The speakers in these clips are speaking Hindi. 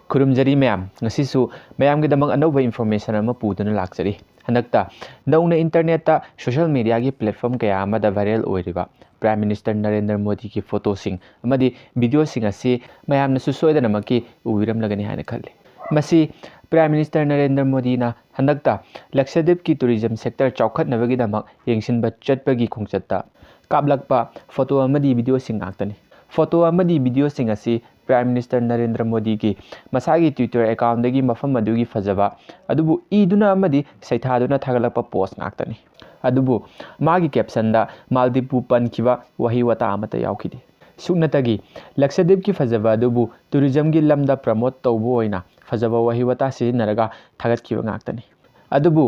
खुरुमजरी मैम ngasisu मैम के दमक अनौब इन्फॉर्मेशन अमा पुदुना लाक्चरी हनक्ता नौना इंटरनेट सोशल मीडिया की प्लेटफॉर्म कया अमदा वायरल ओइरिबा प्राइम मिनिस्टर नरेंद्र मोदी की फोटो सिंग अमदी वीडियो सिंग असी मैम नसु सोयदनमकी उविरम लगनी हायना खल्ले मसी प्राइम मिनिस्टर नरेंद्र मोदी ना हनक्ता लक्षद्वीप की टूरिज्म सेक्टर चौखटनबगी दमक येंगसिनबा चटपगी खोंगचत्ता काबलकपा फोटो अमदी वीडियो सिंग आक्तनी फोटो अमदी वीडियो सिंग असी प्राइम मिनिस्टर नरेंद्र मोदी की मसागी ट्विटर अकाउंट की मफम अदुगी फजबा अदुबु ईदुना अमदी सैथादुना थागलप पोस्ट नाक्तनी अदुबु मागी कैप्शन दा मालदीपु पनखिबा वही वता अमता याउखिदे सुनतगी लक्षद्वीप की फजबा अदुबु टूरिज्म की लमदा प्रमोट तौबु ओइना फजबा वही वता सिजनरगा थागतखिबा नाक्तनी अदुबु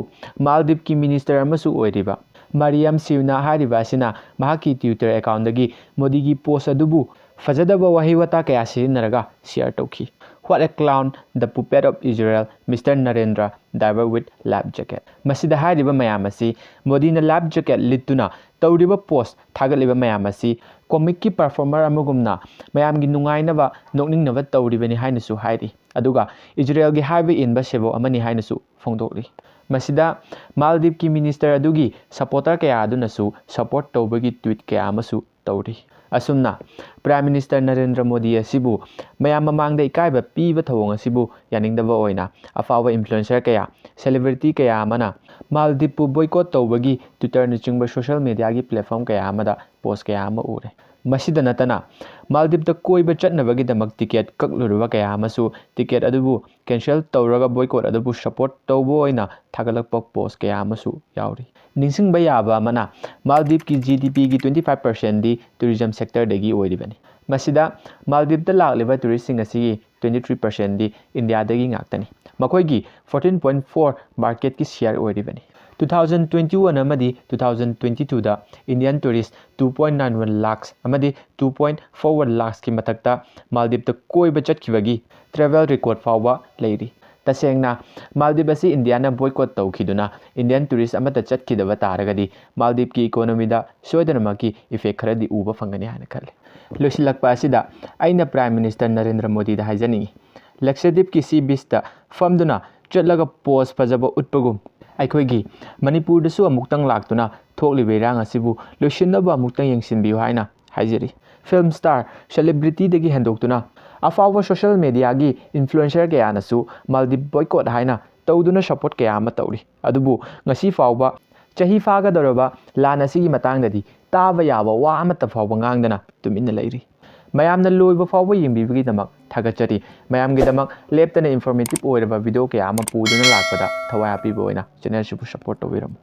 मालदीप की मिनिस्टर अमसु ओइरिबा मरियम सिवना हारिबा सिना महाकी ट्विटर अकाउंट की मोदी की पोस्ट अदुबु फजदबा वही वता कया सिजनरगा share तौखि What a clown, the puppet of Israel, Mr. Narendra, diver with lab jacket. Masida hariba mayam asi Modi na lab jacket lituna tawriba post thagaliba mayam asi comic ki performer amugumna mayam gi nungainaba nokningnaba tawriba ni hainasu hairi aduga Israel gi haiba inba sebo amani hainasu phongdokri Masida Maldives ki minister adugi supporter kaya adunasu support tawbagi tweet kaya amasu tawri असुमना प्राइम मिनिस्टर नरेंद्र मोदी असिबु मयाम ममांगदा इकाइबा पीबा थवोंग असिबु यानिंगदबा ओइना अफावा इन्फ्लुएंसर कया सेलिब्रिटी कया अमना मालदीपु बॉयकॉट तौबगी ट्विटर नचिंगबा सोशल मीडिया की प्लेटफॉर्म कया अमदा पोस्ट कया अमा उरे मसिदा नतना मालदीप कोइबा चटनबगी दमक टिकेट कक्लुरुबा कया अमसु टिकेट अदुबु कैंसिल तौरगा बॉयकॉट अदुबु सपोर्ट तौबो ओइना थागलकपा पोस्ट कया अमसु याउरी निंसिंगबा याबा अमना मालदीप की जीडीपी की 25% दी टूरिज्म सेक्टर दगी ओइरिबनी मसिदा मालदीप दा लागलिबा टूरिस्टिंग असी 23% दी इंडिया दगी ngaktani मखोइगी 14.4 मार्केट की शेयर ओइरिबनी 2021 अमदी 2022 दा इंडियन टूरिस्ट 2.91 लाख अमदी 2.41 लाख की मथक्ता मालदीप दा कोइबा चटखिबगी ट्रैवल रिकॉर्ड फावबा लेरी तसेंगना मालदीप असी इंडिया ना बॉयकॉट तौखिदुना इंडियन टूरिस्ट अमता चटखिदबा तारगदी मालदीप की इकोनॉमी दा सोयदनमकी इफेक्ट खरदी उबा फंगनी हाना खले लोसिलकपा असिदा आइना प्राइम मिनिस्टर नरेंद्र मोदी दा हाइजनी लक्षद्वीप की सी बीच दा फमदुना चटलगा पोस्ट फजबा उटपगुम अखोइगी मणिपुर दसु अमुक्तंग लाक्तुना थोकलिबे इरांग असिबु लोसिनबा अमुक्तंग यंगसिनबियु हाइना हाइजरी फिल्म स्टार सेलिब्रिटी दगी हेंदोक्तुना अफावा सोशल मीडिया की इन्फ्लुएंसर कया नसु मालदीप बॉयकॉट हाइना तौदुना सपोर्ट कया अमा तौरी अदुबु ngasi फावबा चही फागदरबा लान असिगी मतांगदि ताबा याबा वा अमता फावबा ngang तुमिन लैरी मयामना लोइबा फावबा यिंबिबगी दमक थागचरी मयामगी दमक लेप्तना इन्फॉर्मेटिव ओइरबा वीडियो कया अमा पुदुना लाकपदा थवाय हापीबा ओइना चैनल सिबु सपोर्ट तौबिरम।